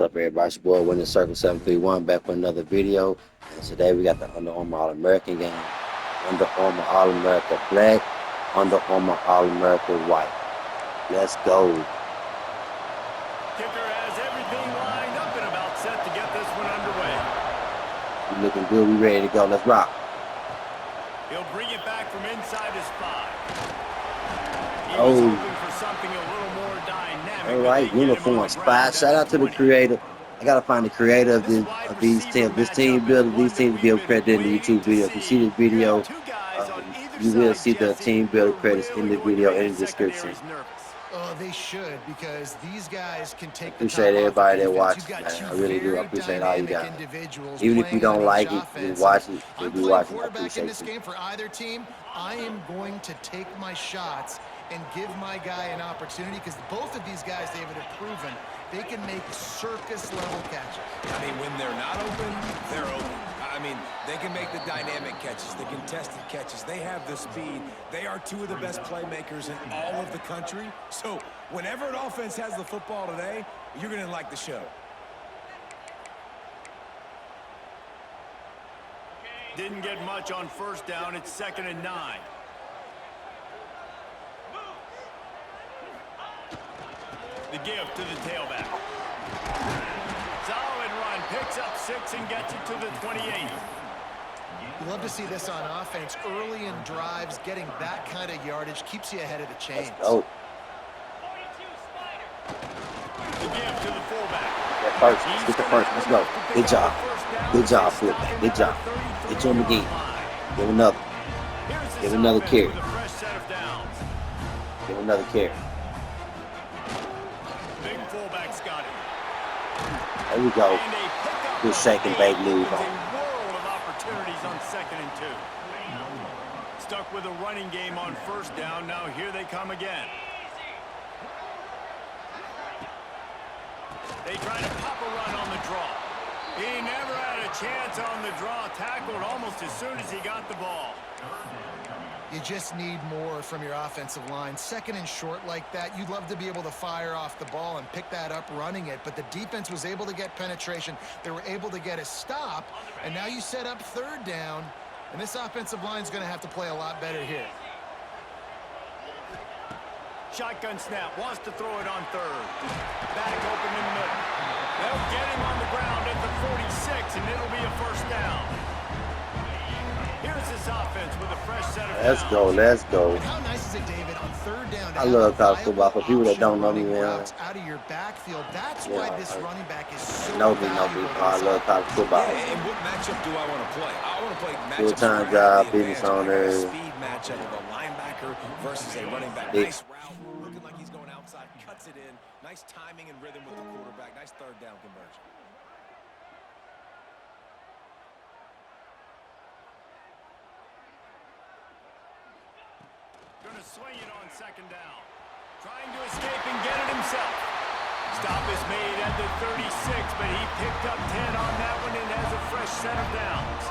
up, everybody? It's your boy Winning Circle 731 back with another video. And today we got the Under Armour All-American game. Under Armour All-America Black, Under Armour All-America White. Let's go. Kicker has everything lined up and about set to get this one underway. We looking good. We ready to go. Let's rock. He'll bring it back from inside his 5. He Oh. was hoping for something a little more dynamic. All right, uniform spy. Shout out to the creator. I gotta find the creator of these teams. This team builder, these teams will credit in the YouTube video. If you see this video, you will see the team builder credits in the video in the description. Oh, they should, because these guys can take the Appreciate everybody that watches, man. I really do. I appreciate all you guys. Even if you don't like it, you watch it. If you watch it, I appreciate this you. game for either team, I am going to take my shots and give my guy an opportunity, because both of these guys, David, have proven they can make circus-level catches. I mean, when they're not open, they're open. I mean, they can make the dynamic catches, the contested catches. They have the speed. They are two of the best playmakers in all of the country. So whenever an offense has the football today, you're going to like the show. Didn't get much on first down. It's 2nd and 9. The give to the tailback. Solid run. Picks up 6 and gets it to the 28. You love to see this on offense. Early in drives, getting that kind of yardage keeps you ahead of the chains. Oh. The give to the fullback. Yeah, first. Let's get the first. Let's go. Good job. Good job, fullback. Good job. Get to him again. Give another. Give another carry. Give another carry. Big fullback's got it. There we go. Good shake and bake move on. A world of opportunities on 2nd and 2. Stuck with a running game on first down. Now here they come again. They try to pop a run on the draw. He never had a chance on the draw. Tackled almost as soon as he got the ball. You just need more from your offensive line. 2nd and short like that, you'd love to be able to fire off the ball and pick that up running it, but the defense was able to get penetration. They were able to get a stop, and now you set up 3rd down, and this offensive line is going to have to play a lot better here. Shotgun snap. Wants to throw it on 3rd. Back open in the middle. They'll get him on the ground at the 46, and it'll be a 1st down. Here's this offense with a fresh set of Let's go. Let's go. And how nice is it, David, on 3rd down? I love college football. For people that don't know me, man. Out of your backfield. That's why this running back is so know me. I love college football. And what matchup do I want to play? I want to play matchups Full-time where I have job, the business advantage. owner. A speed matchup of a linebacker versus a running back. Nice route, looking like he's going outside, cuts it in. Nice timing and rhythm with the quarterback. Nice 3rd down conversion. Gonna swing it on 2nd down. Trying to escape and get it himself. Stop is made at the 36, but he picked up 10 on that one and has a fresh set of downs.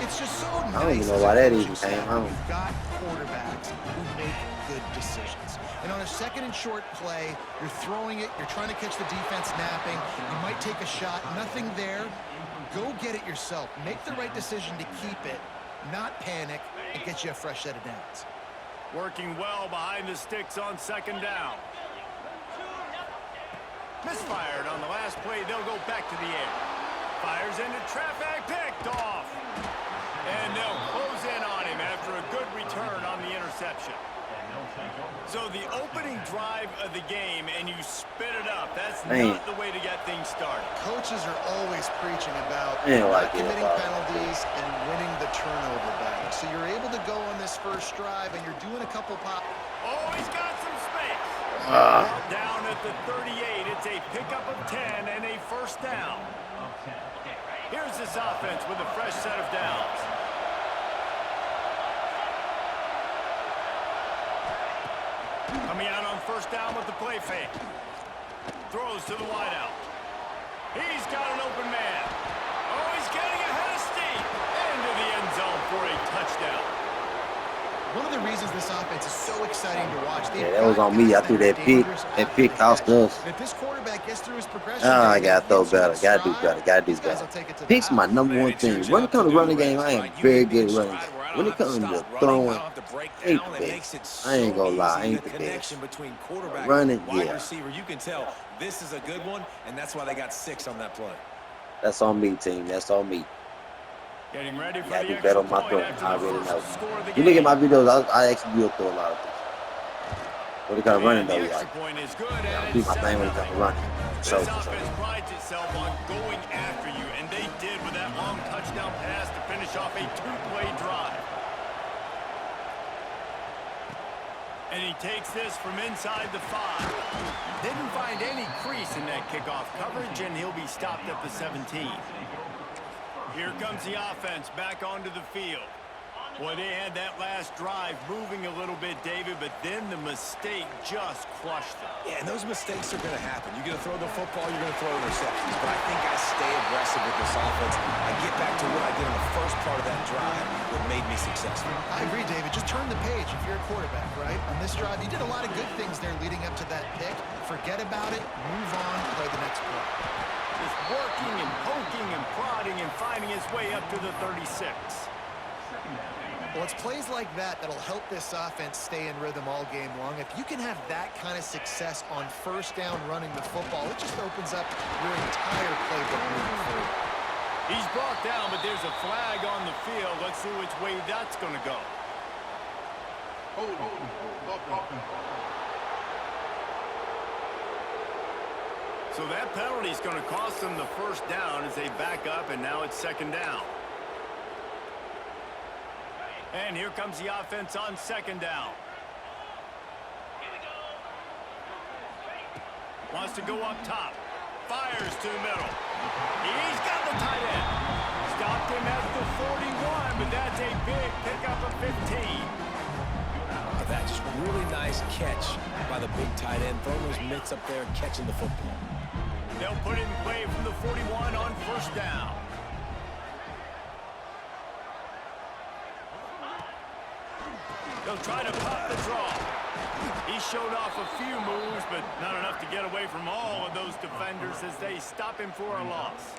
It's just so nice. I don't even know why that even came home. You've got quarterbacks who make good decisions. And on a 2nd and short play, you're throwing it, you're trying to catch the defense napping, you might take a shot, nothing there. Go get it yourself. Make the right decision to keep it, not panic, and get you a fresh set of downs. Working well behind the sticks on 2nd down. Misfired on the last play. They'll go back to the air. Fires into traffic. Picked off. And they'll close in on him after a good return on the interception. So the opening drive of the game, and you spit it up. That's not the way to get things started. Coaches are always preaching about Like committing penalties and winning the turnover battle. So you're able to go on this first drive, and you're doing a couple pop. Oh, he's got some space. Down at the 38. It's a pickup of 10 and a 1st down. Here's this offense with a fresh set of downs. Coming out on 1st down with the play fake. Throws to the wideout. He's got an open man. Oh, he's getting ahead of steam. Into the end zone for a touchdown. One of the reasons this offense is so exciting to watch. Yeah, that was on me. I threw that pick. That pick cost us. If this quarterback gets through his progression, I gotta throw better. Gotta do better. Gotta do better. Pick's my number one thing. When it comes to running game, I am very good at running game. When it comes to throwing, ain't the best. I ain't gonna lie, I ain't the best. Running, yeah. You can tell this is a good one, and that's why they got 6 on that play. That's on me, team. That's on me. Getting ready for I the do better on my extra throwing. point I after the really know. first score of the You look at game. my videos, I actually do throw a lot of things. When it comes to running, though, The like, extra point is good, yeah, and I do it's my thing when it 7-0. comes to running. This So, offense prides itself on going after you, and they did with that long touchdown pass to finish off a 2-play drive. And he takes this from inside the 5. Didn't find any crease in that kickoff coverage, and he'll be stopped at the 17. Here comes the offense back onto the field. Boy, they had that last drive moving a little bit, David, but then the mistake just crushed them. Yeah, and those mistakes are going to happen. You're going to throw the football, you're going to throw interceptions. But I think I stay aggressive with this offense. I get back to what I did on the first part of that drive that made me successful. I agree, David. Just turn the page if you're a quarterback, right? On this drive, you did a lot of good things there leading up to that pick. Forget about it, move on, play the next play. Just working and poking and prodding and finding his way up to the 36. Well, it's plays like that that'll help this offense stay in rhythm all game long. If you can have that kind of success on first down running the football, it just opens up your entire playbook moving forward. He's brought down, but there's a flag on the field. Let's see which way that's going to go. So that penalty is going to cost them the first down as they back up, and now it's second down. And here comes the offense on second down. Wants to go up top. Fires to the middle. He's got the tight end. Stopped him at the 41, but that's a big pickup of 15. That's just really nice catch by the big tight end. Throwing those mitts up there and catching the football. They'll put it in play from the 41 on first down. They'll try to pop the draw. He showed off a few moves, but not enough to get away from all of those defenders as they stop him for a loss.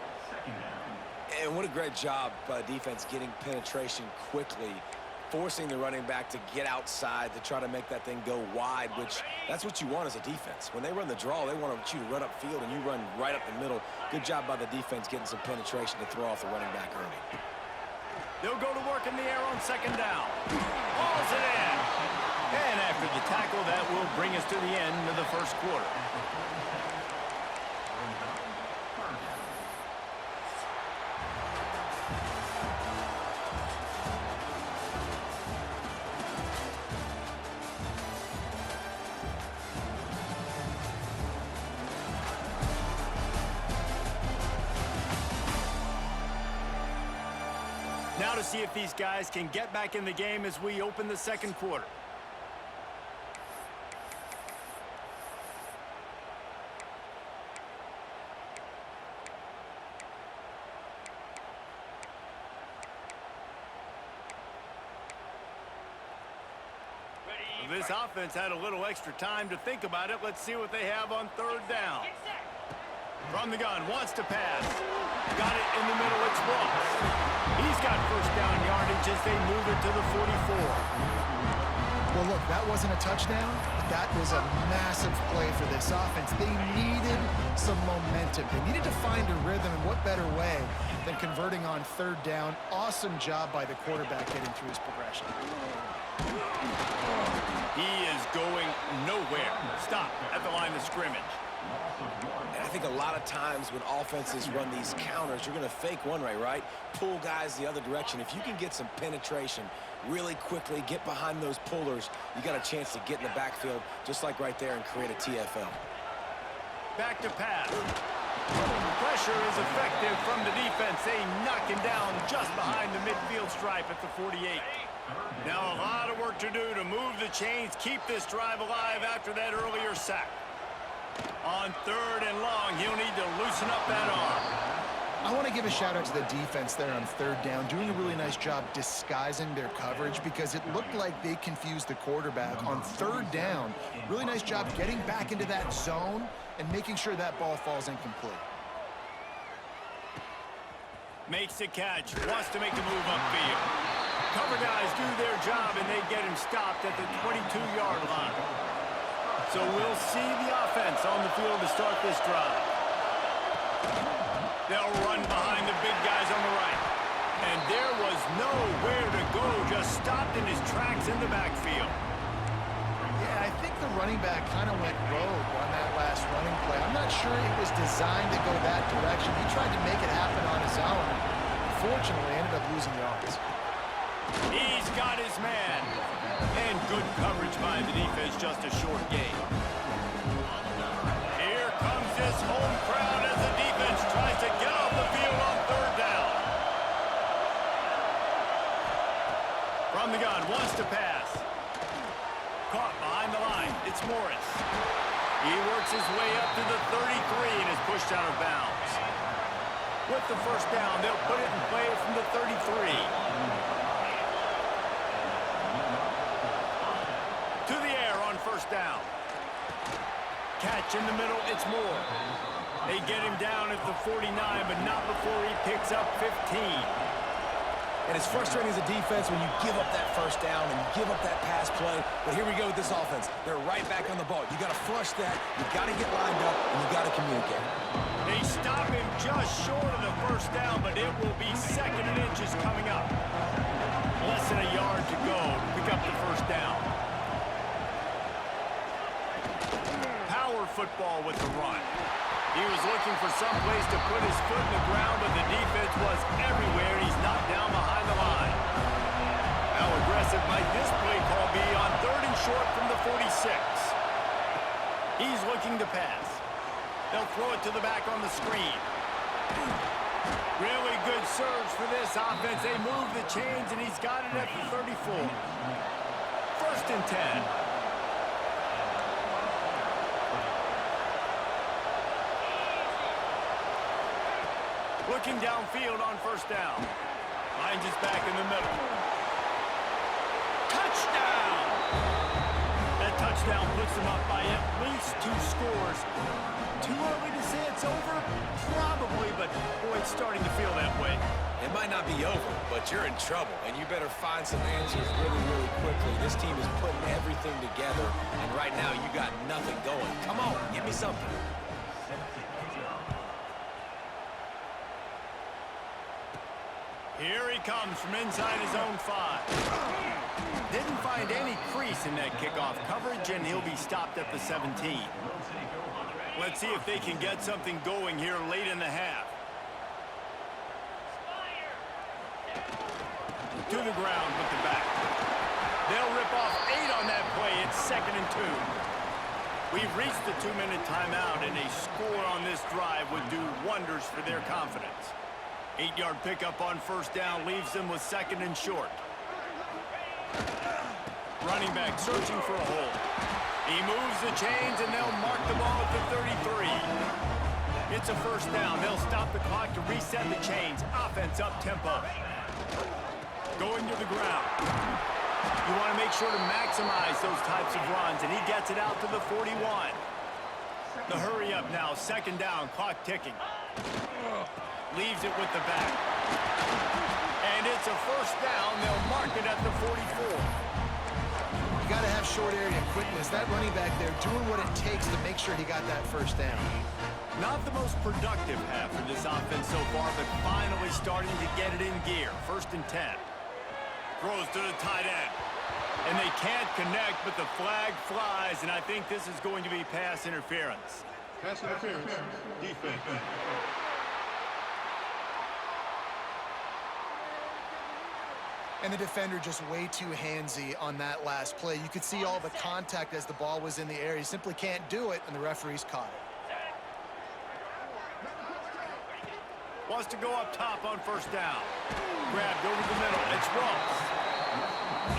And what a great job by defense getting penetration quickly, forcing the running back to get outside to try to make that thing go wide, which that's what you want as a defense. When they run the draw, they want you to run up field, and you run right up the middle. Good job by the defense getting some penetration to throw off the running back early. They'll go to work in the air on second down. Hauls it in. And after the tackle, that will bring us to the end of the first quarter. Now to see if these guys can get back in the game as we open the second quarter. This offense had a little extra time to think about it. Let's see what they have on third down. From the gun, wants to pass. Got it in the middle, it's Ross. He's got first down yardage as they move it to the 44. Well, look, that wasn't a touchdown, but that was a massive play for this offense. They needed some momentum. They needed to find a rhythm, and what better way than converting on third down. Awesome job by the quarterback getting through his progression. He is going nowhere. Stop at the line of scrimmage. And I think a lot of times when offenses run these counters, you're going to fake one way, right? Pull guys the other direction. If you can get some penetration really quickly, get behind those pullers, you got a chance to get in the backfield, just like right there, and create a TFL. Back to pass. Pressure is effective from the defense. They knock him down just behind the midfield stripe at the 48. Now a lot of work to do to move the chains, keep this drive alive after that earlier sack. On third and long, he'll need to loosen up that arm. I want to give a shout out to the defense there on third down, doing a really nice job disguising their coverage because it looked like they confused the quarterback on third down. Really nice job getting back into that zone and making sure that ball falls incomplete. Makes the catch, wants to make the move upfield. Cover guys do their job, and they get him stopped at the 22-yard line. So we'll see the offense on the field to start this drive. They'll run behind the big guys on the right. And there was nowhere to go, just stopped in his tracks in the backfield. Yeah, I think the running back kind of went rogue on that last running play. I'm not sure it was designed to go that direction. He tried to make it happen on his own. Unfortunately, ended up losing yards. He's got his man. And good coverage by the defense, just a short gain. Here comes this home crowd as the defense tries to get off the field on third down. From the gun, wants to pass. Caught behind the line. It's Morris. He works his way up to the 33 and is pushed out of bounds. With the first down, they'll put it in play from the 33. To the air on first down. Catch in the middle, it's Moore. They get him down at the 49, but not before he picks up 15. And it's frustrating as a defense when you give up that first down and you give up that pass play. But here we go with this offense. They're right back on the ball. You got to flush that. You got to get lined up, and you got to communicate. They stop him just short of the first down, but it will be second and inches coming up. Less than a yard to go to pick up the first down. Power football with the run. He was looking for some place to put his foot in the ground, but the defense was everywhere. He's knocked down behind the line. How aggressive might this play call be on third and short from the 46? He's looking to pass. They'll throw it to the back on the screen. Really good surge for this offense. They move the chains, and he's got it at the 34. First and 10. Looking downfield on first down. Finds his back in the middle. Touchdown! That touchdown puts them up by at least 2 scores. Too early to say it's over? Probably, but boy, it's starting to feel that way. It might not be over, but you're in trouble, and you better find some answers really, really quickly. This team is putting everything together, and right now you got nothing going. Come on, give me something. Here he comes from inside his own 5. Didn't find any crease in that kickoff coverage, and he'll be stopped at the 17. Let's see if they can get something going here late in the half. To the ground with the back. They'll rip off 8 on that play. It's second and 2. We've reached the 2-minute timeout, and a score on this drive would do wonders for their confidence. 8-yard pickup on first down leaves them with second and short. Running back searching for a hole. He moves the chains, and they'll mark the ball at the 33. It's a first down. They'll stop the clock to reset the chains. Offense up tempo. Going to the ground. You want to make sure to maximize those types of runs, and he gets it out to the 41. The hurry up now, second down, clock ticking. Leaves it with the back. And it's a first down. They'll mark it at the 44. You got to have short area quickness. That running back there doing what it takes to make sure he got that first down. Not the most productive half for this offense so far, but finally starting to get it in gear. First and 10. Throws to the tight end. And they can't connect, but the flag flies, and I think this is going to be pass interference. Pass interference. Defense. And the defender just way too handsy on that last play. You could see all the contact as the ball was in the air. He simply can't do it, and the referee's caught it. Wants to go up top on first down. Grabbed over the middle. It's Ross.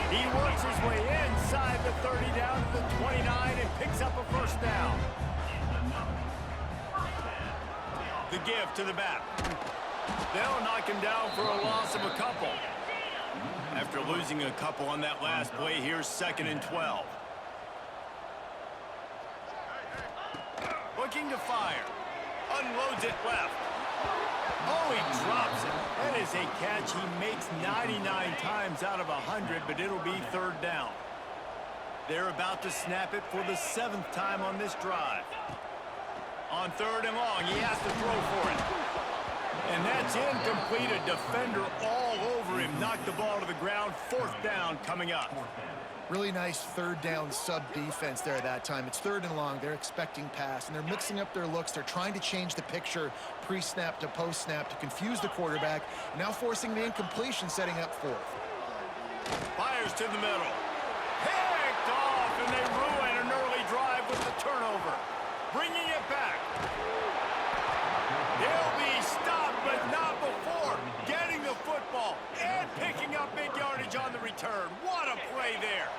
He works his way inside the 30 down to the 29 and picks up a first down. The give to the back. They'll knock him down for a loss of a couple. After losing a couple on that last play, here's 2nd and 12. Looking to fire. Unloads it left. Oh, he drops it. That is a catch he makes 99 times out of 100, but it'll be 3rd down. They're about to snap it for the 7th time on this drive. On 3rd and long, he has to throw for it. And that's incomplete. A defender all over him. Knocked the ball to the ground. 4th down coming up. Really nice 3rd down sub-defense there that time. It's 3rd and long. They're expecting pass, and they're mixing up their looks. They're trying to change the picture pre-snap to post-snap to confuse the quarterback, now forcing the incompletion, setting up 4th. Fires to the middle. Picked off, and they ruin an early drive with the turnover. Bringing it back. He'll be stopped, but not before getting the football and picking up big yardage on the return. What a play there.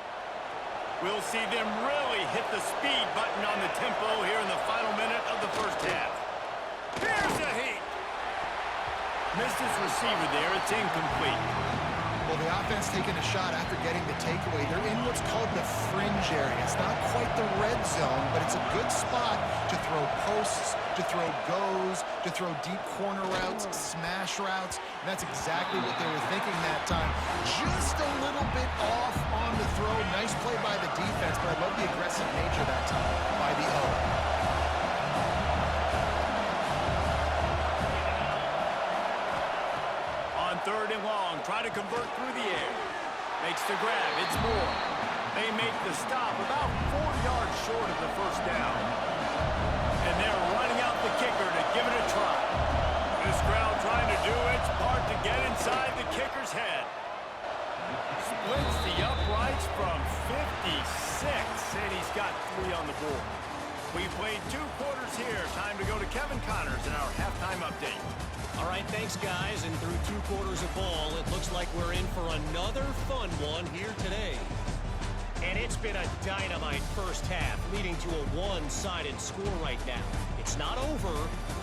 We'll see them really hit the speed button on the tempo here in the final minute of the 1st half. Here's a heat. Missed his receiver there. It's incomplete. Well, the offense taking a shot after getting the takeaway. They're in what's called the fringe area. It's not quite the red zone, but it's a good spot to throw posts, to throw goes, to throw deep corner routes, smash routes. And that's exactly what they were thinking that time. Just a little bit off on the throw. Nice play by the defense, but I love the aggressive nature that time by the O. On 3rd and long, try to convert through the air. Makes the grab. It's Moore. They make the stop about 4 yards short of the 1st down. And they're running out the kicker to give it a try. This crowd trying to do its part to get inside the kicker's head. Splits the uprights from 56, and he's got 3 on the board. We've played 2 quarters here. Time to go to Kevin Connors in our halftime update. All right, thanks, guys. And through 2 quarters of ball, it looks like we're in for another fun one here today. And it's been a dynamite 1st half, leading to a one-sided score right now. It's not over,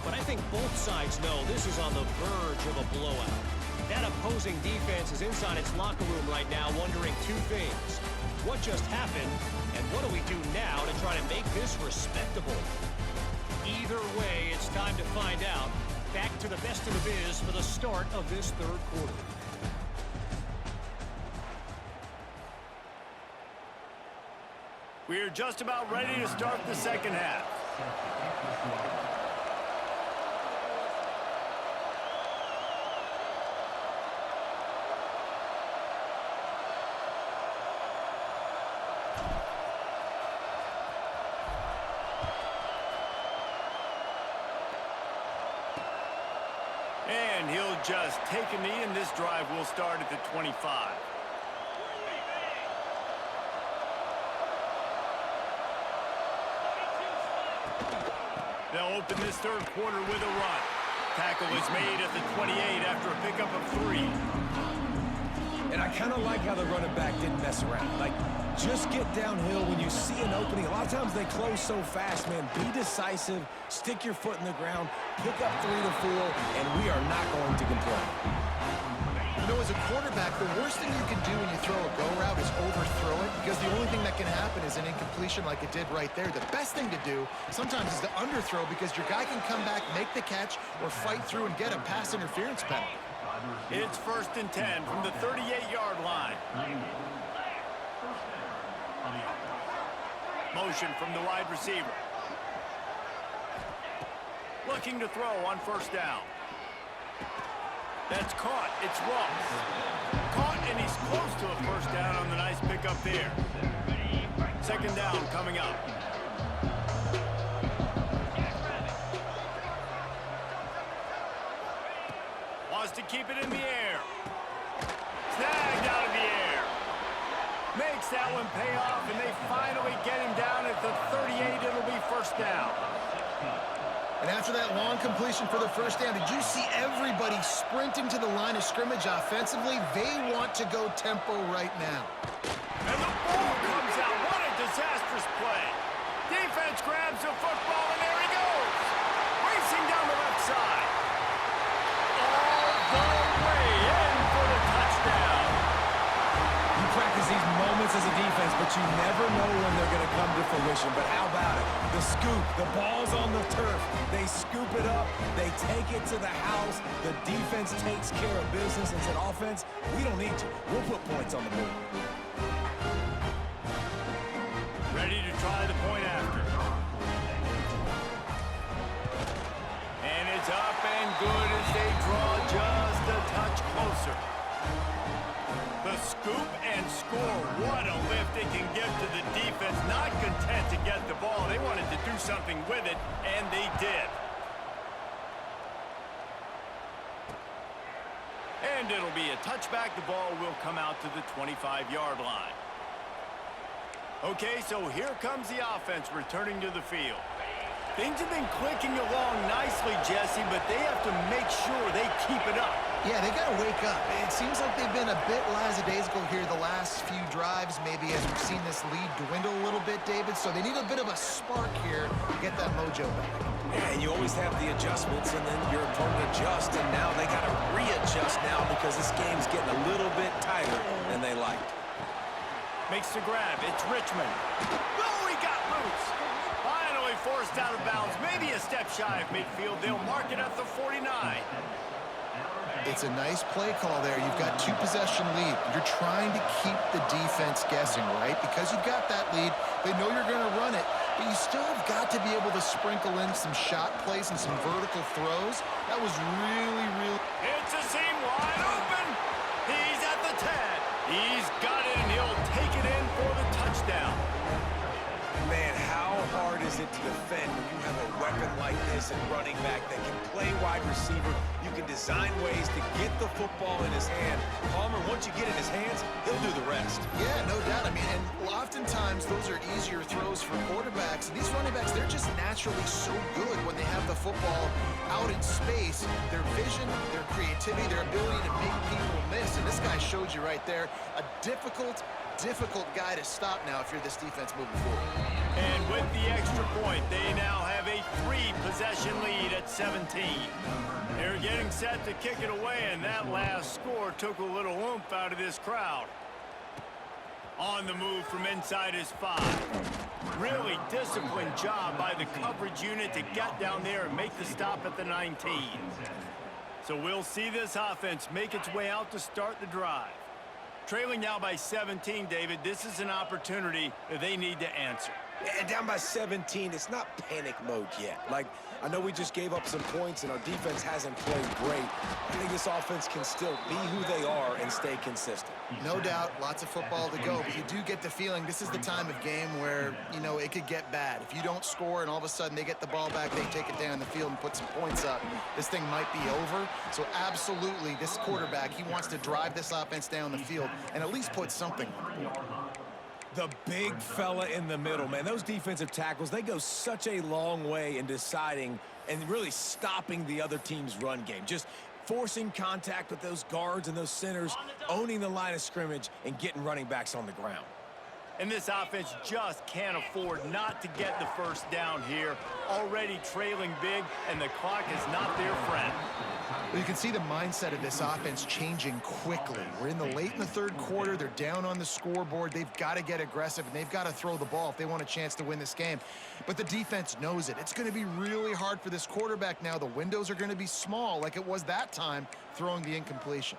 but I think both sides know this is on the verge of a blowout. That opposing defense is inside its locker room right now wondering 2 things. What just happened, and what do we do now to try to make this respectable? Either way, it's time to find out. Back to the best in the biz for the start of this 3rd quarter. We're just about ready to start the 2nd half. And he'll just take a knee, and this drive will start at the 25. They'll open this 3rd quarter with a run. Tackle is made at the 28 after a pickup of 3. And I kind of like how the running back didn't mess around. Like, just get downhill when you see an opening. A lot of times they close so fast, man. Be decisive, stick your foot in the ground, pick up 3 to 4, and we are not going to complain. You know, as a quarterback, the worst thing you can do when you throw a go route is overthrow it, because the only thing that can happen is an incompletion like it did right there. The best thing to do sometimes is to underthrow, because your guy can come back, make the catch, or fight through and get a pass interference penalty. It's 1st and 10 from the 38-yard line. Motion from the wide receiver. Looking to throw on 1st down. That's caught. It's Ross. Caught, and he's close to a 1st down on the nice pickup there. 2nd down coming up. Wants to keep it in the air. Snagged out of the air. Makes that one pay off, and they finally get him down at the 38. It'll be 1st down. And after that long completion for the 1st down, did you see everybody sprinting to the line of scrimmage offensively? They want to go tempo right now. And the ball comes out. What a disastrous play. Defense grabs the football, and there he goes. Racing down the left side. All you never know when they're going to come to fruition. But how about it? The scoop, the ball's on the turf. They scoop it up. They take it to the house. The defense takes care of business and said, offense, we don't need you. We'll put points on the board. Ready to try the point after. And it's up and good as they draw just a touch closer. The scoop and score. What a lift it can give to the defense. Not content to get the ball. They wanted to do something with it, and they did. And it'll be a touchback. The ball will come out to the 25-yard line. Okay, so here comes the offense returning to the field. Things have been clicking along nicely, Jesse, but they have to make sure they keep it up. Yeah, they got to wake up. It seems like they've been a bit lackadaisical here the last few drives, maybe as we've seen this lead dwindle a little bit, David. So they need a bit of a spark here to get that mojo back. Yeah, and you always have the adjustments, and then your opponent adjusts, and now they got to readjust now because this game's getting a little bit tighter than they liked. Makes the grab. It's Richmond. Oh, he got loose. Finally forced out of bounds. Maybe a step shy of midfield. They'll mark it at the 49. It's a nice play call there. You've got 2-possession lead. You're trying to keep the defense guessing, right? Because you've got that lead, they know you're going to run it, but you still have got to be able to sprinkle in some shot plays and some vertical throws. That was really, really... It's a seam wide open. He's at the 10. He's got it, and he'll take it in for the touchdown. Man, how hard is it to defend when you have a weapon like this at running back that can play wide receiver? You can design ways to get the football in his hand. Palmer, once you get it in his hands, he'll do the rest. Yeah, no doubt. I mean, and oftentimes those are easier throws for quarterbacks. These running backs, they're just naturally so good when they have the football out in space. Their vision, their creativity, their ability to make people miss. And this guy showed you right there, a difficult guy to stop now if you're this defense moving forward. And with the extra point, they now have a 3-possession lead at 17. They're getting set to kick it away, and that last score took a little oomph out of this crowd. On the move from inside his 5. Really disciplined job by the coverage unit to get down there and make the stop at the 19. So we'll see this offense make its way out to start the drive. Trailing now by 17, David, this is an opportunity that they need to answer. And down by 17, it's not panic mode yet. Like, I know we just gave up some points and our defense hasn't played great. I think this offense can still be who they are and stay consistent. No doubt, lots of football to go, but you do get the feeling this is the time of game where, you know, it could get bad. If you don't score and all of a sudden they get the ball back, they take it down the field and put some points up, this thing might be over. So absolutely, this quarterback, he wants to drive this offense down the field and at least put something on the board. The big fella in the middle, man. Those defensive tackles, they go such a long way in deciding and really stopping the other team's run game. Just forcing contact with those guards and those centers, owning the line of scrimmage, and getting running backs on the ground. And this offense just can't afford not to get the first down here. Already trailing big, and the clock is not their friend. Well, you can see the mindset of this offense changing quickly. We're late in the third quarter. They're down on the scoreboard. They've got to get aggressive, and they've got to throw the ball if they want a chance to win this game. But the defense knows it. It's going to be really hard for this quarterback now. The windows are going to be small like it was that time throwing the incompletion.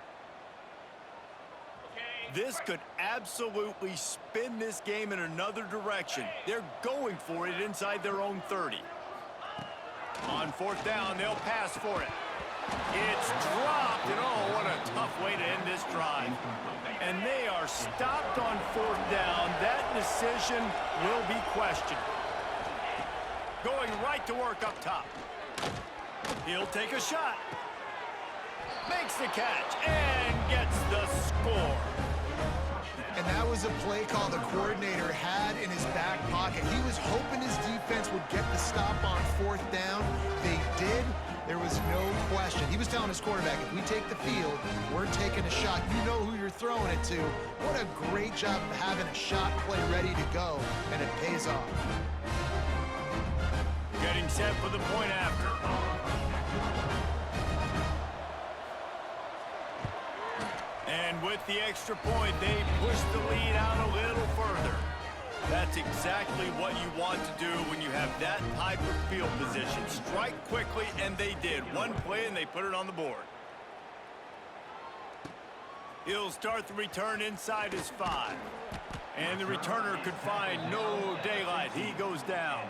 This could absolutely spin this game in another direction. They're going for it inside their own 30. On 4th down, they'll pass for it. It's dropped, and oh, what a tough way to end this drive. And they are stopped on 4th down. That decision will be questioned. Going right to work up top. He'll take a shot. Makes the catch and gets the score. And that was a play call the coordinator had in his back pocket. He was hoping his defense would get the stop on 4th down. They did. There was no question. He was telling his quarterback, if we take the field, we're taking a shot. You know who you're throwing it to. What a great job of having a shot play ready to go, and it pays off. Getting set for the point after. And with the extra point, they push the lead out a little further. that's exactly what you want to do when you have that type of field position. Strike quickly, and they did. One play, and they put it on the board. He'll start the return inside his 5. And the returner could find no daylight. He goes down.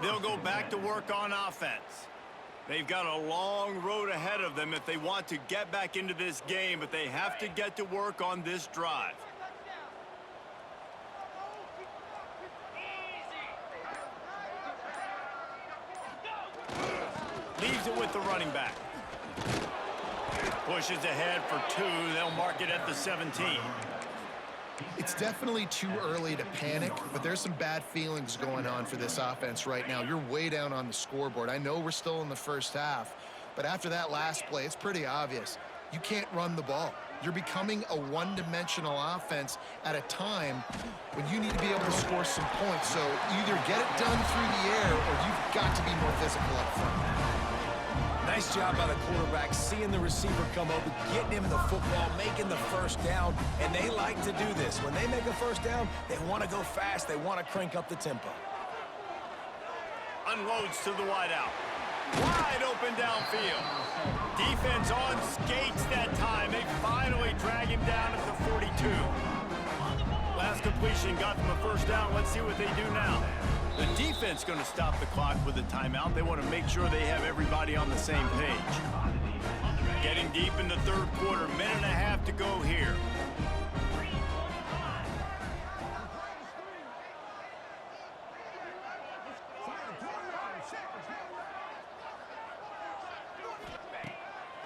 They'll go back to work on offense. They've got a long road ahead of them if they want to get back into this game, but they have to get to work on this drive. Leaves it with the running back. Pushes ahead for 2. They'll mark it at the 17. It's definitely too early to panic, but there's some bad feelings going on for this offense right now. You're way down on the scoreboard. I know we're still in the first half, but after that last play, it's pretty obvious. You can't run the ball. You're becoming a one-dimensional offense at a time when you need to be able to score some points. So either get it done through the air or you've got to be more physical up front. Nice job by the quarterback, seeing the receiver come open, getting him the football, making the first down, and they like to do this. When they make a first down, they want to go fast. They want to crank up the tempo. Unloads to the wideout. Wide open downfield. Defense on skates that time. They finally drag him down at the 42. Last completion got them a first down. Let's see what they do now. The defense going to stop the clock with a timeout. They want to make sure they have everybody on the same page. Getting deep in the third quarter. Minute and a half to go here.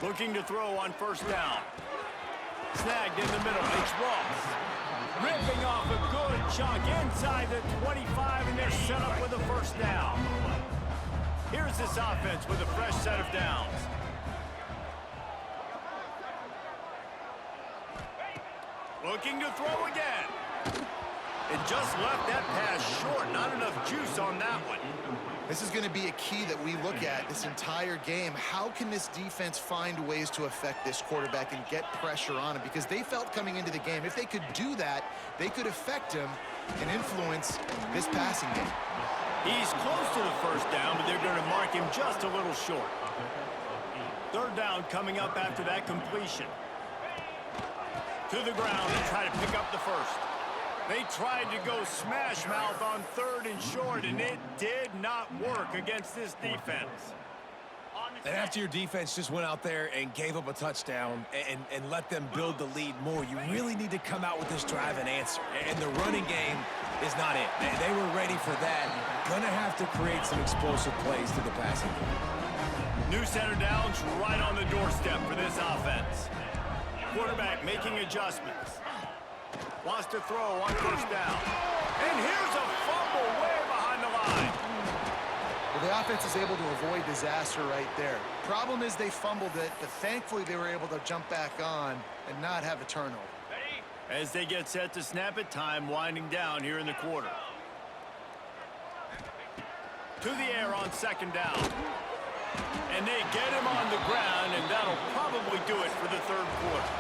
Looking to throw on first down. Snagged in the middle. It's Ross. Ripping off a good chunk inside the 25, and they're set up with a first down. Here's this offense with a fresh set of downs. Looking to throw again. It just left that pass short. Not enough juice on that one. This is going to be a key that we look at this entire game. How can this defense find ways to affect this quarterback and get pressure on him? Because they felt coming into the game, if they could do that, they could affect him and influence this passing game. He's close to the first down, but they're going to mark him just a little short. Third down coming up after that completion. To the ground and try to pick up the first. They tried to go smash mouth on third and short, and it did not work against this defense. And after your defense just went out there and gave up a touchdown and let them build the lead more, you really need to come out with this drive and answer. And the running game is not it. They were ready for that. Gonna have to create some explosive plays to the passing game. New center downs right on the doorstep for this offense. Quarterback making adjustments. Wants to throw on first down. And here's a fumble way behind the line. Well, the offense is able to avoid disaster right there. Problem is they fumbled it, but thankfully they were able to jump back on and not have a turnover. As they get set to snap it, time winding down here in the quarter. To the air on second down. And they get him on the ground, and that'll probably do it for the third quarter.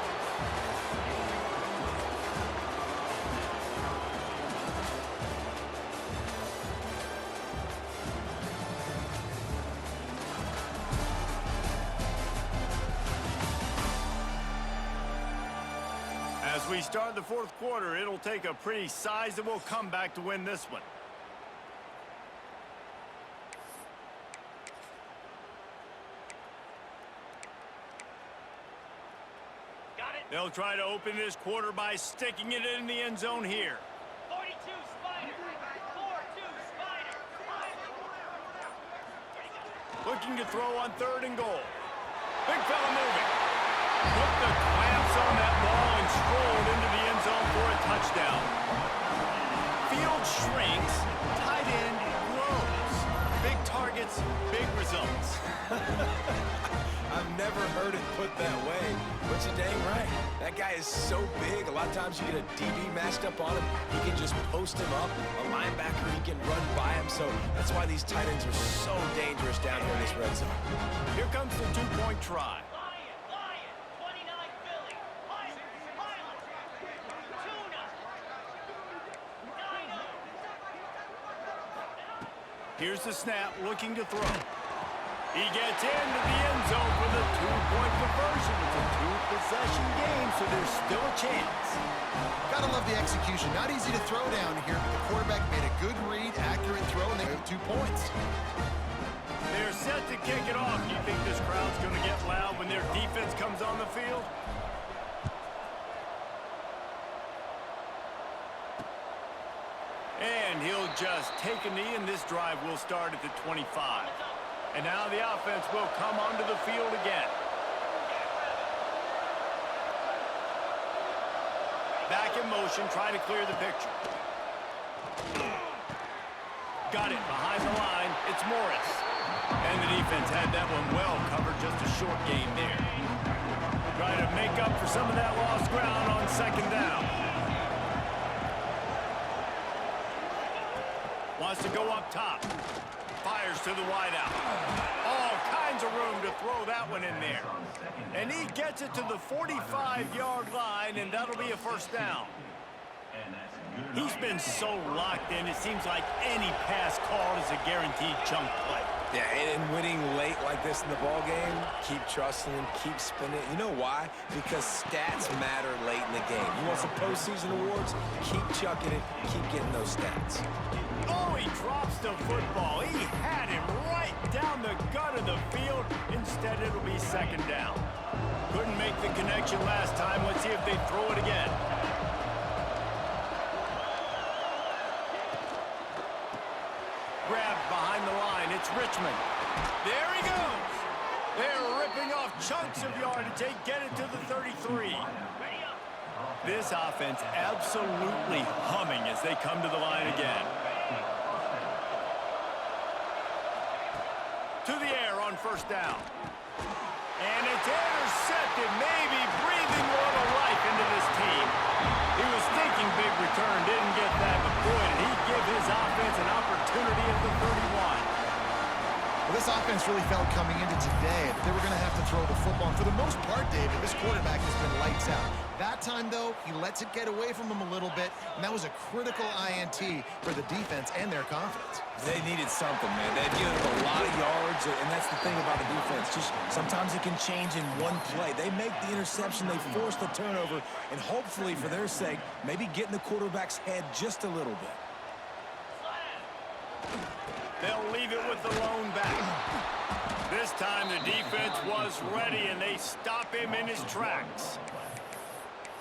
As we start the fourth quarter, it'll take a pretty sizable comeback to win this one. They'll try to open this quarter by sticking it in the end zone here. 42 Spider. 4-2 Spider. Looking to throw on third and goal. Big fella moving. Put the clamps on that ball and strolled into the end zone for a touchdown. Field shrinks, tight end grows. Big targets, big results. I've never heard it put that way, but you're dang right. That guy is so big. A lot of times you get a DB matched up on him. He can just post him up. A linebacker, he can run by him. So that's why these tight ends are so dangerous down here in this red zone. Here comes the two-point try. Here's the snap, looking to throw. He gets into the end zone for the two-point conversion. It's a two-possession game, so there's still a chance. Gotta love the execution. Not easy to throw down here, but the quarterback made a good read, accurate throw, and they got 2 points. They're set to kick it off. You think this crowd's going to get loud when their defense comes on the field? And he'll just take a knee, and this drive will start at the 25. And now the offense will come onto the field again. Back in motion, trying to clear the picture. Got it behind the line. It's Morris. And the defense had that one well covered, just a short game there. Trying to make up for some of that lost ground on second down. Wants to go up top. Fires to the wideout. All kinds of room to throw that one in there. And he gets it to the 45-yard line, and that'll be a first down. He's been so locked in, it seems like any pass called is a guaranteed chunk play. Yeah, and winning late like this in the ball game, keep trusting him, keep spinning. You know why? Because stats matter late in the game. You want some postseason awards? Keep chucking it, keep getting those stats. Oh, he drops the football. He had him right down the gut of the field. Instead, it'll be second down. Couldn't make the connection last time. Let's see if they throw it again. Grabbed behind the line. It's Richmond. There he goes. They're ripping off chunks of yardage. They get it to the 33. This offense absolutely humming as they come to the line again. To the air on first down. And it's intercepted, maybe breathing a little life into this team. He was thinking big return, didn't get that, but boy, did he give his offense an opportunity at the 31. Well, this offense really felt coming into today that they were going to have to throw the football. And for the most part, David, this quarterback has been lights out. That time, though, he lets it get away from him a little bit, and that was a critical INT for the defense and their confidence. They needed something, man. They had given him a lot of yards, and that's the thing about the defense. Just sometimes it can change in one play. They make the interception, they force the turnover, and hopefully, for their sake, maybe get in the quarterback's head just a little bit. They'll leave it with the lone back. This time the defense was ready, and they stop him in his tracks.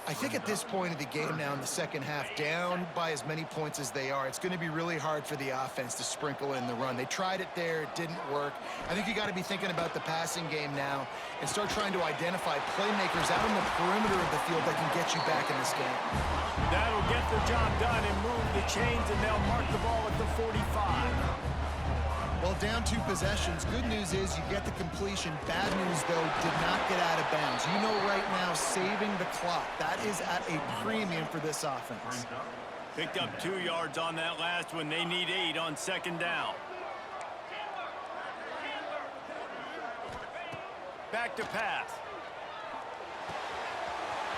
I think at this point of the game now in the second half, down by as many points as they are, it's going to be really hard for the offense to sprinkle in the run. They tried it there. It didn't work. I think you got to be thinking about the passing game now and start trying to identify playmakers out on the perimeter of the field that can get you back in this game. That'll get the job done and move the chains, and they'll mark the ball at the 45. Well, down 2 possessions. Good news is you get the completion. Bad news, though, did not get out of bounds. You know right now, saving the clock. That is at a premium for this offense. Picked up 2 yards on that last one. They need 8 on second down. Back to pass.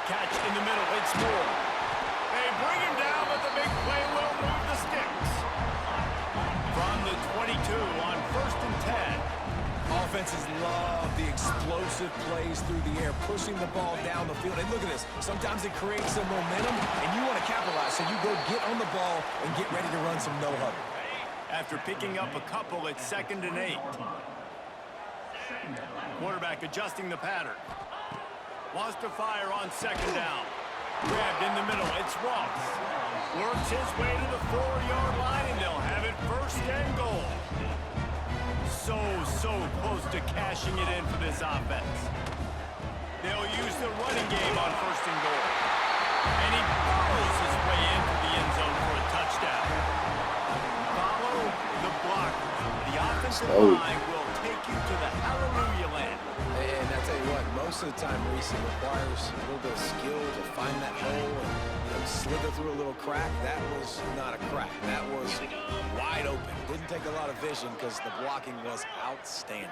Catch in the middle. It's Moore. They bring him down, but the big play will move the sticks. From the 22 on first and 10. Offenses love the explosive plays through the air, pushing the ball down the field. And look at this. Sometimes it creates some momentum, and you want to capitalize. So you go get on the ball and get ready to run some no-huddle. After picking up a couple, it's second and 8. Quarterback adjusting the pattern. Wants to fire on second down. Grabbed in the middle. It's Ross. Works his way to the 4-yard line, and they'll have it first and goal. So close to cashing it in for this offense. They'll use the running game on first and goal. And he burrows his way into the end zone for a touchdown. Follow the block. The offensive line will take you to the hallelujah land. And I tell you what, most of the time, Reese, it requires a little bit of skill to find that hole and slither through a little crack. That was not a crack. That was wide open. Didn't take a lot of vision because the blocking was outstanding.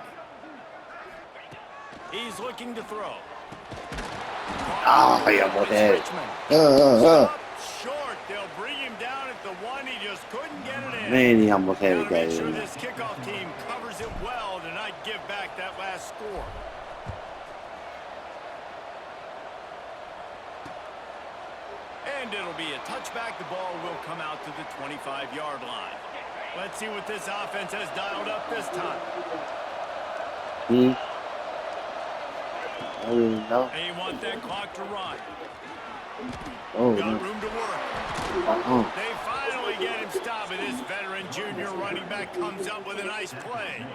He's looking to throw. Oh, yeah, what the heck? Short They'll bring him down at the 1. He just couldn't get it in. Man, he almost had Now it to make that sure in. this kickoff team covers it well to not give back that last score. And it'll be a touchback. The ball will come out to the 25-yard line. Let's see what this offense has dialed up this time. I really know. They want that clock to run. Oh, Got no. room to work. They finally get him stopped, and this veteran junior running back comes up with a nice play.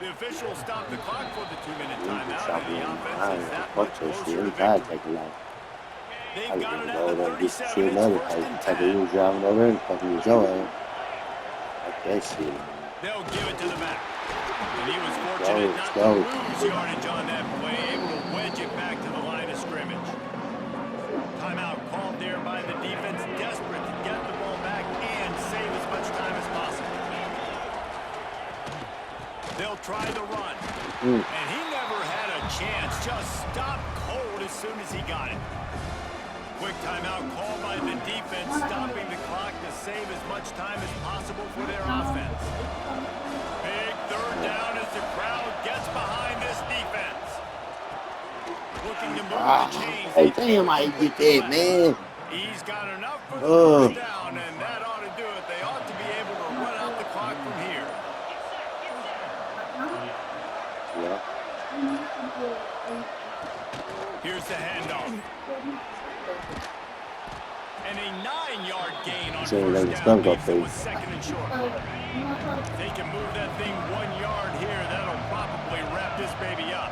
The officials stop the clock for the 2-minute timeout, and the offense is that much closer to victory. They've got it at the 37. It's first and 10. Driving over and fucking with your ass. Like that shit. They'll give it to the back. And he was fortunate not to lose yardage on that play, able to wedge it back to the line of scrimmage. Timeout called there by the defense, desperate to get the ball back and save as much time as possible. They'll try the run. And he never had a chance, just stopped cold as soon as he got it. Quick timeout called by the defense, stopping the clock to save as much time as possible for their offense. Big third down as the crowd gets behind this defense. Looking to move the chains. Hey, damn, I get that, man. He's got enough for the first down, and that ought to do it. They ought to be able to run out the clock from here. Yeah. Here's the handoff. And a 9-yard gain on first down leaves them with second and short. If they can move that thing 1 yard here, that'll probably wrap this baby up.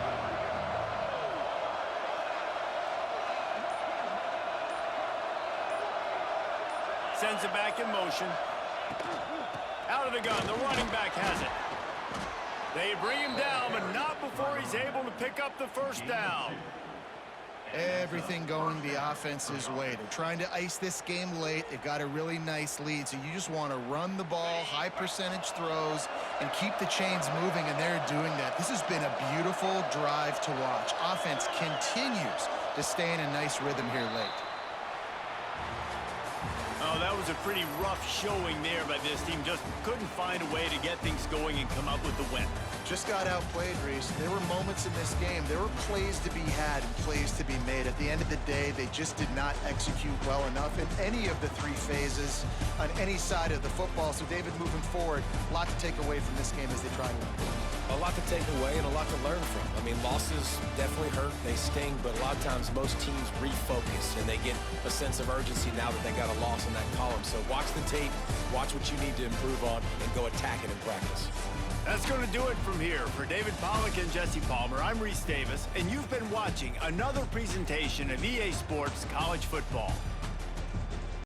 Sends it back in motion. Out of the gun, the running back has it. They bring him down, but not before he's able to pick up the first down. Everything going the offense's way. They're trying to ice this game late. They've got a really nice lead, so you just want to run the ball, high percentage throws, and keep the chains moving, and they're doing that. This has been a beautiful drive to watch. Offense continues to stay in a nice rhythm here late. Oh, that was a pretty rough showing there by this team. Just couldn't find a way to get things going and come up with the win. Just got outplayed, Reese. There were moments in this game. There were plays to be had and plays to be made. At the end of the day, they just did not execute well enough in any of the three phases on any side of the football. So, David, moving forward, a lot to take away from this game as they try to win. A lot to take away and a lot to learn from. I mean, losses definitely hurt, they sting, but a lot of times most teams refocus and they get a sense of urgency now that they got a loss in that column. So watch the tape, watch what you need to improve on, and go attack it in practice. That's going to do it from here. For David Pollack and Jesse Palmer, I'm Reese Davis, and you've been watching another presentation of EA Sports College Football.